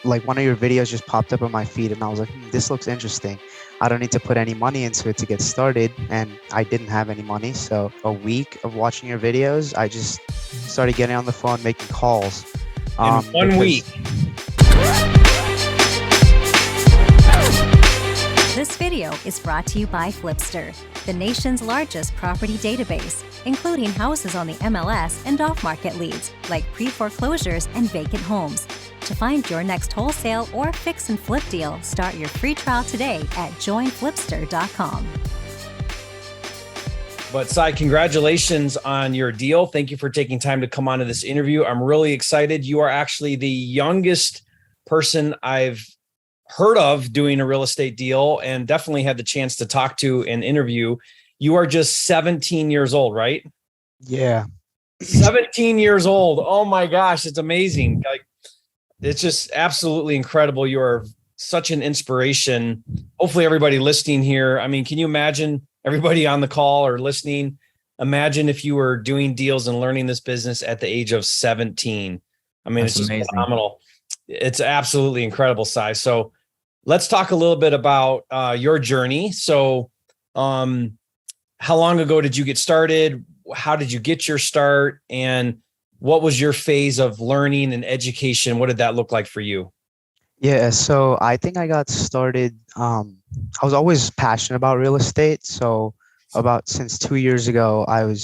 like one of your videos just popped up on my feed and I was like, this looks interesting. I don't need to put any money into it to get started. And I didn't have any money. So a week of watching your videos, I just started getting on the phone, making calls. In one week. This video is brought to you by Flipster, the nation's largest property database, including houses on the MLS and off-market leads like pre-foreclosures and vacant homes. To find your next wholesale or fix and flip deal, start your free trial today at joinflipster.com. But Sai, congratulations on your deal. Thank you for taking time to come on to this interview. I'm really excited. You are actually the youngest person I've heard of doing a real estate deal and definitely had the chance to talk to and interview. You are just 17 years old, right? Yeah. 17 years old. Oh my gosh, it's amazing. Like, it's just absolutely incredible. You are such an inspiration. Hopefully everybody listening here, I mean, can you imagine everybody on the call or listening? Imagine if you were doing deals and learning this business at the age of 17. I mean, That's it's just amazing. phenomenal. It's absolutely incredible, Sai. So let's talk a little bit about your journey. So how long ago did you get started? How did you get your start? And what was your phase of learning and education? What did that look like for you? Yeah, so I think I got started. I was always passionate about real estate. So since 2 years ago, I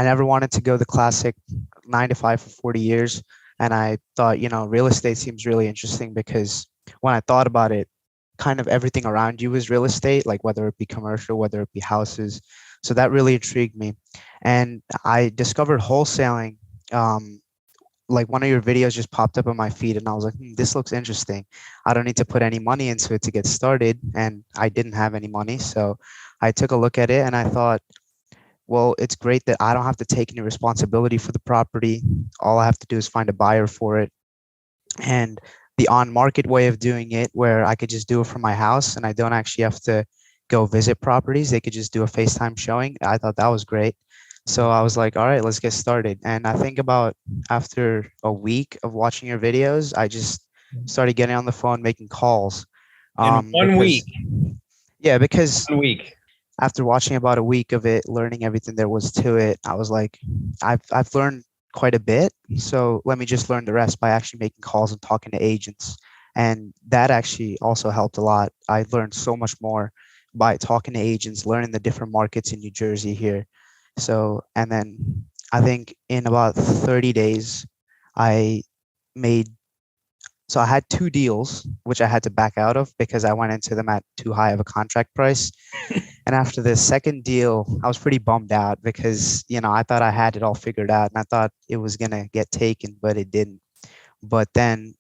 never wanted to go the classic 9 to 5 for 40 years. And I thought, real estate seems really interesting because when I thought about it, kind of everything around you is real estate, like whether it be commercial, whether it be houses. So that really intrigued me. And I discovered wholesaling. Like one of your videos just popped up on my feed and I was like, this looks interesting. I don't need to put any money into it to get started. And I didn't have any money. So I took a look at it and I thought, well, it's great that I don't have to take any responsibility for the property. All I have to do is find a buyer for it. And the on-market way of doing it, where I could just do it from my house and I don't actually have to go visit properties. They could just do a FaceTime showing. I thought that was great. So I was like, all right, let's get started. And I think about after a week of watching your videos, I just started getting on the phone, making calls. In one week. Yeah, because 1 week. after watching about a week of it, learning everything there was to it, I was like, I've learned quite a bit. So let me just learn the rest by actually making calls and talking to agents. And that actually also helped a lot. I learned so much more by talking to agents, learning the different markets in New Jersey here. So, and then I think in about 30 days, I had 2 deals, which I had to back out of because I went into them at too high of a contract price. And after the second deal, I was pretty bummed out because, I thought I had it all figured out and I thought it was going to get taken, but it didn't. But then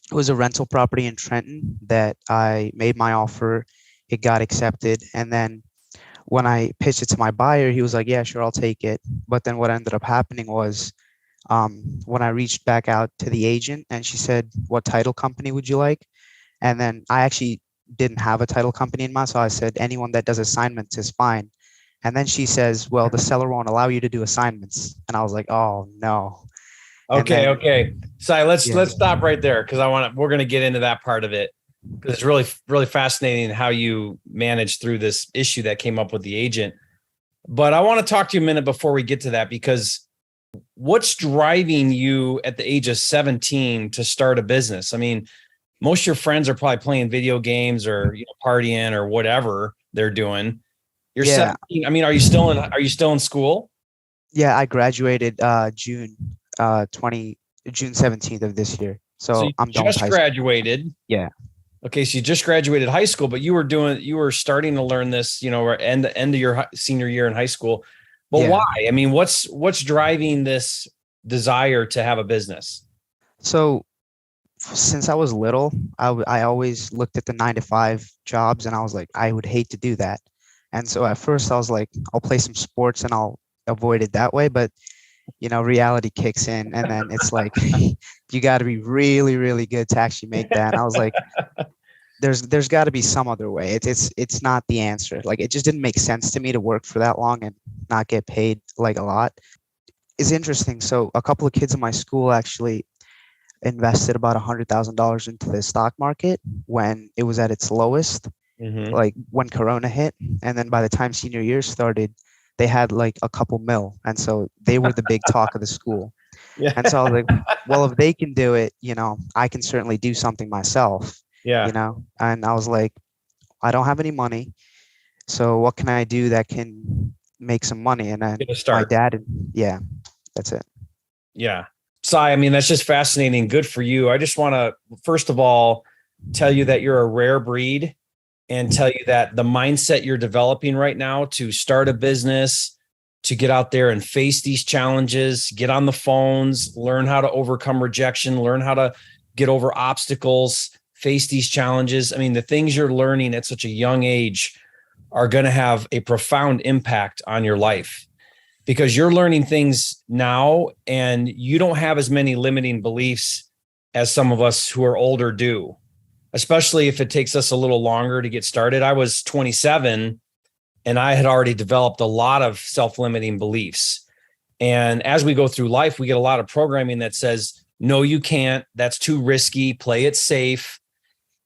it was a rental property in Trenton that I made my offer. It got accepted. And then when I pitched it to my buyer, he was like, yeah, sure, I'll take it. But then what ended up happening was when I reached back out to the agent and she said, what title company would you like? And then I actually didn't have a title company in mind. So I said, anyone that does assignments is fine. And then she says, well, the seller won't allow you to do assignments. And I was like, oh, no. Okay. Sai, let's stop right there because we're going to get into that part of it. Because it's really, really fascinating how you managed through this issue that came up with the agent. But I want to talk to you a minute before we get to that, because what's driving you at the age of 17 to start a business? I mean, most of your friends are probably playing video games or partying or whatever they're doing. You're 17. I mean, are you still in school? Yeah, I graduated June 17th of this year. So I'm done with high school. Graduated. Yeah. Okay, so you just graduated high school, but you were starting to learn this, end of your senior year in high school. But why? I mean, what's driving this desire to have a business? So since I was little, I always looked at the 9 to 5 jobs and I was like, I would hate to do that. And so at first I was like, I'll play some sports and I'll avoid it that way. But reality kicks in and then it's like, you got to be really, really good to actually make that. And I was like, there's got to be some other way. It's not the answer. Like, it just didn't make sense to me to work for that long and not get paid like a lot. It's interesting. So a couple of kids in my school actually, invested about $100,000 into the stock market when it was at its lowest, Mm-hmm. like when Corona hit. And then by the time senior year started, they had like a couple mil. And so they were the big talk of the school. Yeah. And so I was like, well, if they can do it, I can certainly do something myself, Yeah. And I was like, I don't have any money. So what can I do that can make some money? And then Get a my start. dad, yeah, that's it. Yeah. Sai, I mean, that's just fascinating. Good for you. I just want to, first of all, tell you that you're a rare breed and tell you that the mindset you're developing right now to start a business, to get out there and face these challenges, get on the phones, learn how to overcome rejection, learn how to get over obstacles, face these challenges. I mean, the things you're learning at such a young age are going to have a profound impact on your life, because you're learning things now and you don't have as many limiting beliefs as some of us who are older do, especially if it takes us a little longer to get started. I was 27 and I had already developed a lot of self-limiting beliefs. And as we go through life, we get a lot of programming that says, no, you can't, that's too risky, play it safe.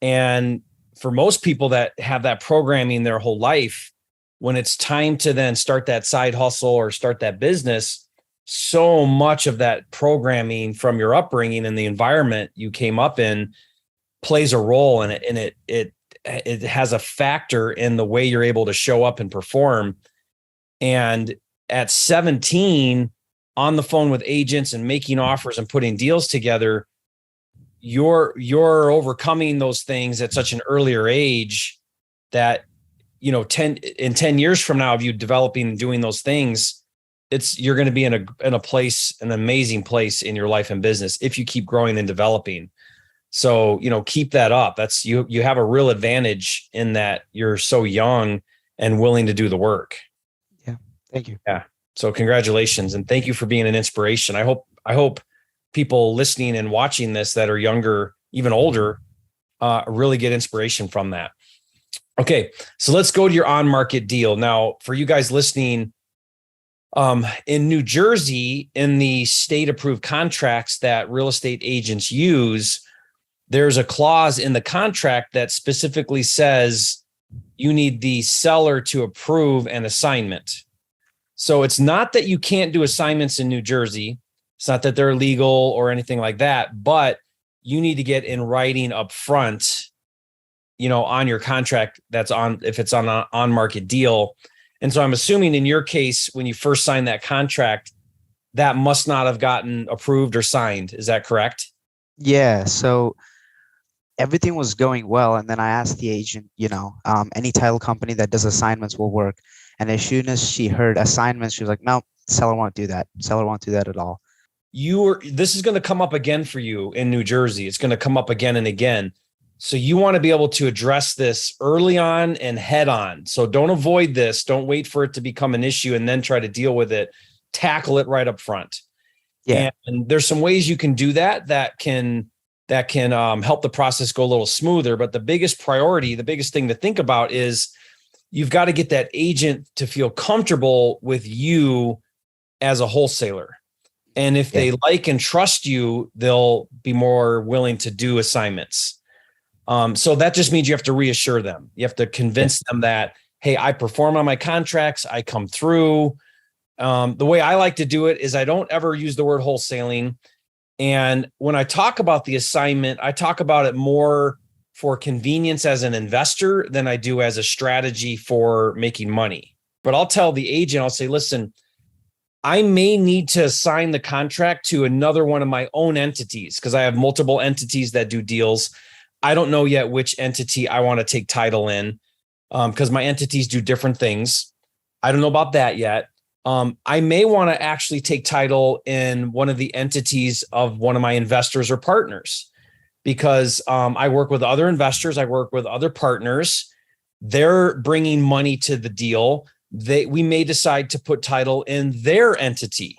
And for most people that have that programming their whole life, when it's time to then start that side hustle or start that business, so much of that programming from your upbringing and the environment you came up in plays a role in it. And it has a factor in the way you're able to show up and perform. And at 17, on the phone with agents and making offers and putting deals together, you're overcoming those things at such an earlier age that, 10 years from now of you developing and doing those things, you're going to be in a place, an amazing place in your life and business if you keep growing and developing. So, keep that up. That's you have a real advantage in that you're so young and willing to do the work. Yeah. Thank you. Yeah. So congratulations. And thank you for being an inspiration. I hope people listening and watching this that are younger, even older, really get inspiration from that. Okay. So let's go to your on-market deal. Now, for you guys listening, in New Jersey, in the state approved contracts that real estate agents use, there's a clause in the contract that specifically says you need the seller to approve an assignment. So it's not that you can't do assignments in New Jersey. It's not that they're illegal or anything like that, but you need to get in writing up front, on your contract if it's on an on-market deal. And so I'm assuming in your case, when you first signed that contract, that must not have gotten approved or signed. Is that correct? Yeah. So everything was going well. And then I asked the agent, any title company that does assignments will work. And as soon as she heard assignments, she was like, no, seller won't do that. Seller won't do that at all. This is going to come up again for you in New Jersey. It's going to come up again and again. So you want to be able to address this early on and head on. So don't avoid this. Don't wait for it to become an issue and then try to deal with it. Tackle it right up front. Yeah. And there's some ways you can do that can help the process go a little smoother. But the biggest priority, the biggest thing to think about is you've got to get that agent to feel comfortable with you as a wholesaler. And if they like and trust you, they'll be more willing to do assignments. So that just means you have to reassure them. You have to convince them that, hey, I perform on my contracts. I come through. The way I like to do it is I don't ever use the word wholesaling. And when I talk about the assignment, I talk about it more for convenience as an investor than I do as a strategy for making money. But I'll tell the agent, I'll say, listen, I may need to assign the contract to another one of my own entities because I have multiple entities that do deals. I don't know yet which entity I want to take title in because my entities do different things. I don't know about that yet. I may want to actually take title in one of the entities of one of my investors or partners because I work with other investors. I work with other partners. They're bringing money to the deal. We may decide to put title in their entity.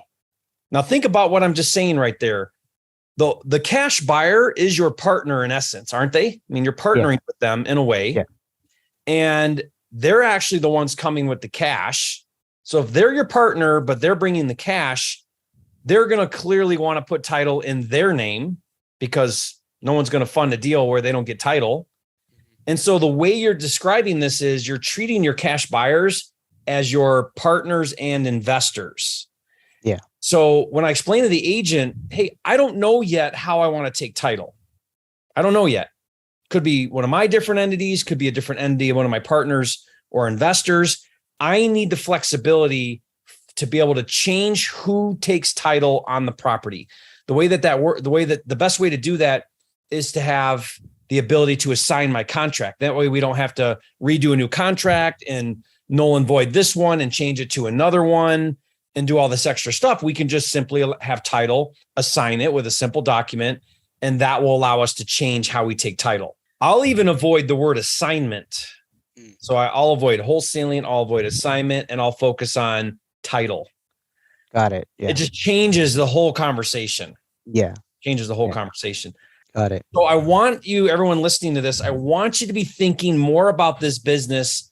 Now think about what I'm just saying right there. The cash buyer is your partner in essence, aren't they? I mean, you're partnering with them in a way. Yeah. And they're actually the ones coming with the cash. So if they're your partner, but they're bringing the cash, they're going to clearly want to put title in their name. because no one's going to fund a deal where they don't get title. And so the way you're describing this is you're treating your cash buyers as your partners and investors. Yeah. So when I explain to the agent, hey, I don't know yet how I want to take title. I don't know yet. Could be one of my different entities, could be a different entity of one of my partners or investors. I need the flexibility to be able to change who takes title on the property. The best way to do that is to have the ability to assign my contract. That way we don't have to redo a new contract and null and void this one and change it to another one and do all this extra stuff. We can just simply have title, assign it with a simple document, and that will allow us to change how we take title. I'll even avoid the word assignment. So I'll avoid wholesaling, I'll avoid assignment, and I'll focus on title. Got it. Yeah. It just changes the whole conversation. Yeah. Changes the whole conversation. Got it. So I want you, everyone listening to this, I want you to be thinking more about this business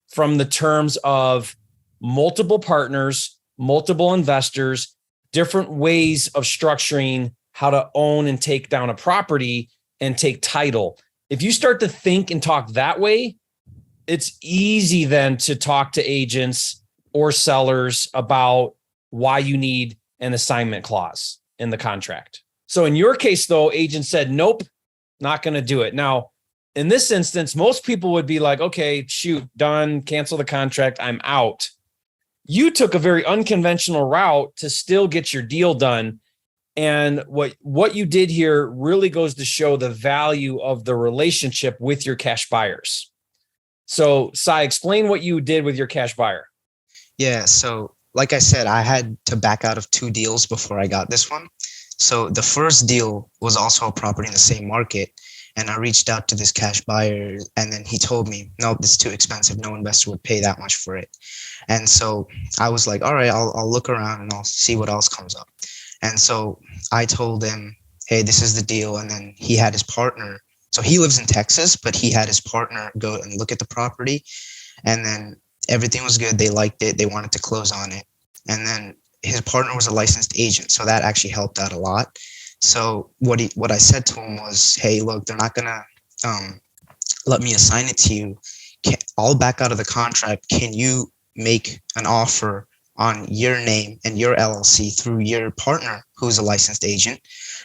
from the terms of multiple partners, multiple investors, different ways of structuring how to own and take down a property and take title. If you start to think and talk that way, it's easy then to talk to agents or sellers about why you need an assignment clause in the contract. So in your case, though, agent said, nope, not going to do it. Now, in this instance, most people would be like, okay, shoot, done, cancel the contract, I'm out. You took a very unconventional route to still get your deal done. And what you did here really goes to show the value of the relationship with your cash buyers. So, Sai, explain what you did with your cash buyer. Yeah, so like I said, I had to back out of 2 deals before I got this one. So the first deal was also a property in the same market. And I reached out to this cash buyer and then he told me, no, this is too expensive. No investor would pay that much for it. And so I was like, all right, I'll look around and I'll see what else comes up. And so I told him, hey, this is the deal. And then he had his partner. So he lives in Texas, but he had his partner go and look at the property. And then everything was good. They liked it. They wanted to close on it. And then his partner was a licensed agent. So that actually helped out a lot. So what I said to him was, hey, look, they're not going to let me assign it to you. I'll back out of the contract. Can you make an offer on your name and your LLC through your partner who's a licensed agent?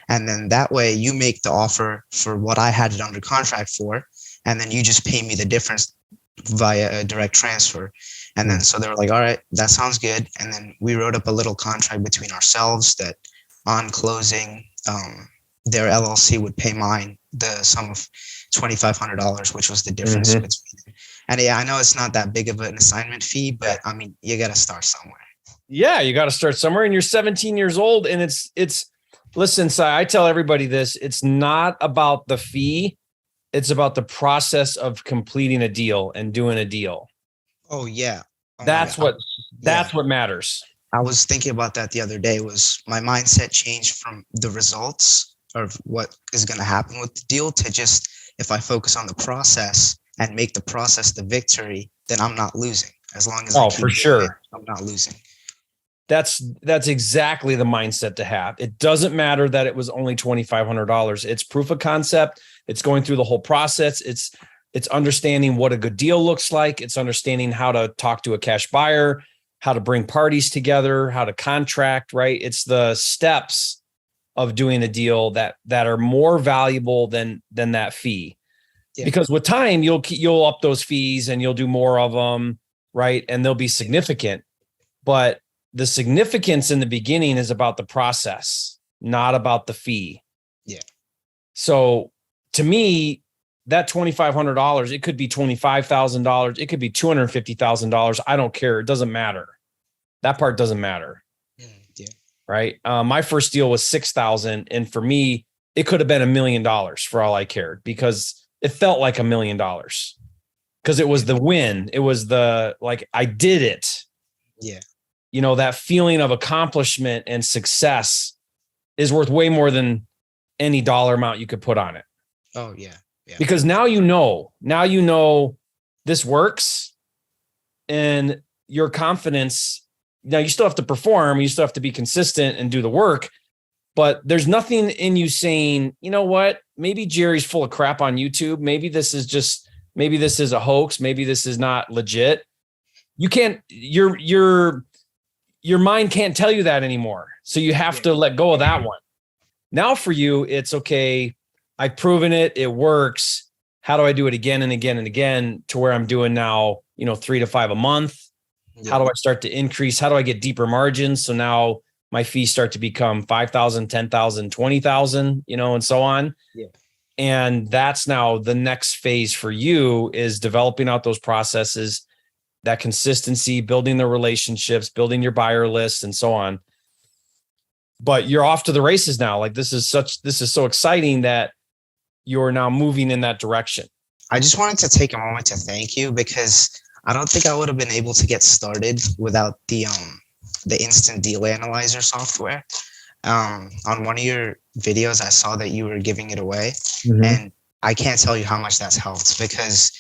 And then that way you make the offer for what I had it under contract for. And then you just pay me the difference via a direct transfer. And then so they were like, all right, that sounds good. And then we wrote up a little contract between ourselves that on closing, their LLC would pay mine the sum of $2,500, which was the difference between it. And yeah, I know it's not that big of an assignment fee, but I mean, you got to start somewhere. Yeah, you got to start somewhere. And you're 17 years old. And it's listen, Sai, I tell everybody this, it's not about the fee. It's about the process of completing a deal and doing a deal. Oh yeah. That's what matters. I was thinking about that the other day. Was my mindset changed from the results of what is going to happen with the deal to just, if I focus on the process and make the process the victory, then I'm not losing. As long as for sure, I'm not losing. That's exactly the mindset to have. It doesn't matter that it was only $2,500. It's proof of concept. It's going through the whole process. It's understanding what a good deal looks like. It's understanding how to talk to a cash buyer, how to bring parties together, how to contract, right? It's the steps of doing a deal that are more valuable than that fee. Yeah. Because with time, you'll up those fees and you'll do more of them, right? And they'll be significant. But the significance in the beginning is about the process, not about the fee. Yeah. So to me, that $2,500, it could be $25,000. It could be $250,000. I don't care. It doesn't matter. That part doesn't matter. Yeah. Right. My first deal was $6,000. And for me, it could have been $1 million for all I cared, because it felt like $1 million because it was the win. It was I did it. Yeah. You know, that feeling of accomplishment and success is worth way more than any dollar amount you could put on it. Oh yeah. Yeah. Because now you know this works, and your confidence, now you still have to perform, you still have to be consistent and do the work, but there's nothing in you saying, you know what, maybe Jerry's full of crap on YouTube. Maybe this is a hoax. Maybe this is not legit. You can't, your mind can't tell you that anymore. So you have to let go of that one. Now for you, it's okay. I've proven it. It works. How do I do it again and again and again to where I'm doing now, 3 to 5 a month? How do I start to increase? How do I get deeper margins? So now my fees start to become 5,000, 10,000, 20,000, and so on. Yeah. And that's now the next phase for you is developing out those processes, that consistency, building the relationships, building your buyer list and so on. But you're off to the races now. Like this is so exciting that you're now moving in that direction. I just wanted to take a moment to thank you because I don't think I would have been able to get started without the instant deal analyzer software. On one of your videos, I saw that you were giving it away, and I can't tell you how much that's helped because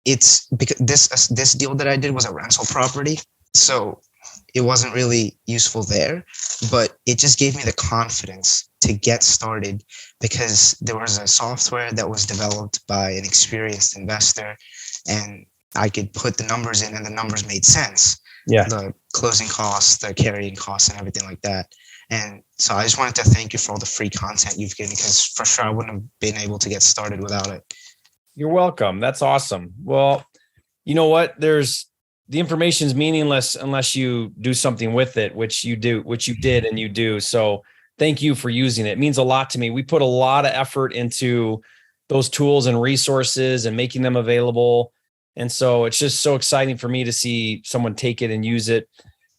this deal that I did was a rental property, so it wasn't really useful there, but it just gave me the confidence to get started because there was a software that was developed by an experienced investor, and I could put the numbers in and the numbers made sense. Yeah. The closing costs, the carrying costs, and everything like that. And so I just wanted to thank you for all the free content you've given because for sure I wouldn't have been able to get started without it. You're welcome. That's awesome. Well, you know what? The information is meaningless unless you do something with it, which you did and you do. So thank you for using it. It means a lot to me. We put a lot of effort into those tools and resources and making them available. And so it's just so exciting for me to see someone take it and use it.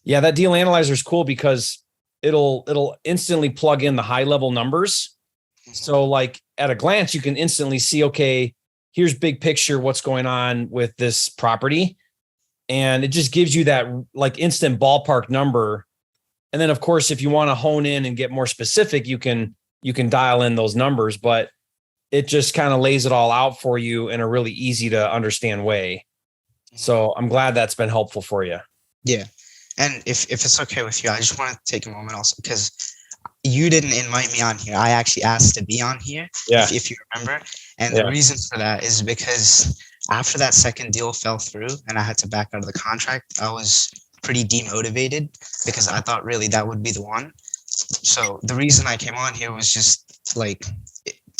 Yeah, that deal analyzer is cool because it'll instantly plug in the high level numbers. So like at a glance, you can instantly see, okay, here's big picture, what's going on with this property. And it just gives you that like instant ballpark number. And then of course, if you want to hone in and get more specific, you can dial in those numbers, but it just kind of lays it all out for you in a really easy to understand way. So I'm glad that's been helpful for you. Yeah. And if it's okay with you, I just want to take a moment also because you didn't invite me on here. I actually asked to be on here, if you remember. And the reason for that is because after that second deal fell through and I had to back out of the contract, I was pretty demotivated because I thought really that would be the one. So the reason I came on here was just like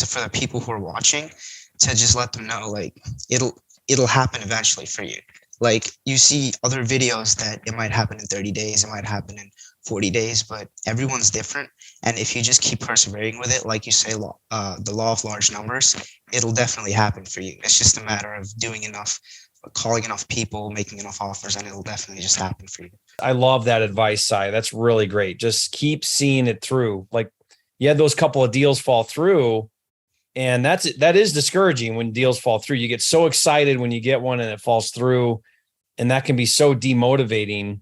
for the people who are watching to just let them know like it'll happen eventually for you. Like you see other videos that it might happen in 30 days, it might happen in 40 days, but everyone's different. And if you just keep persevering with it, like you say, the law of large numbers, it'll definitely happen for you. It's just a matter of doing enough, calling enough people, making enough offers, and it'll definitely just happen for you. I love that advice, Si. That's really great. Just keep seeing it through. Like you had those couple of deals fall through, and that is discouraging when deals fall through. You get so excited when you get one and it falls through, and that can be so demotivating.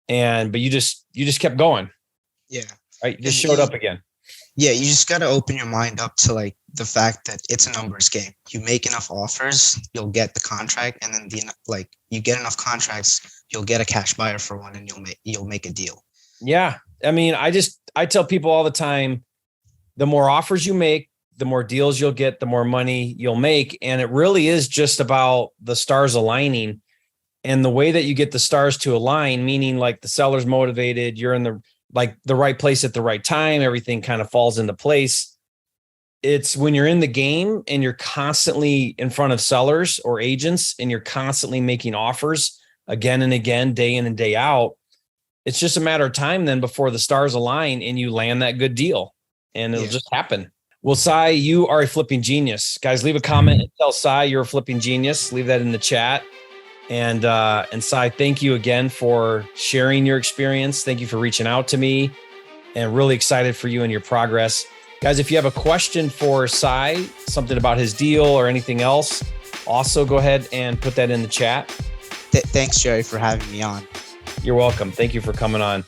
But you just kept going. Yeah. Right. You just showed up again. Yeah. You just got to open your mind up to like the fact that it's a numbers game. You make enough offers, you'll get the contract. And then you get enough contracts, you'll get a cash buyer for one and you'll make a deal. Yeah. I mean, I tell people all the time, the more offers you make, the more deals you'll get, the more money you'll make. And it really is just about the stars aligning. And the way that you get the stars to align, meaning like the seller's motivated, you're in the right place at the right time, everything kind of falls into place. It's when you're in the game and you're constantly in front of sellers or agents and you're constantly making offers again and again, day in and day out. It's just a matter of time then before the stars align and you land that good deal and it'll just happen. Well, Si, you are a flipping genius. Guys, leave a comment and tell Si you're a flipping genius. Leave that in the chat. And Si, thank you again for sharing your experience. Thank you for reaching out to me and really excited for you and your progress. Guys, if you have a question for Si, something about his deal or anything else, also go ahead and put that in the chat. Thanks, Jerry, for having me on. You're welcome. Thank you for coming on.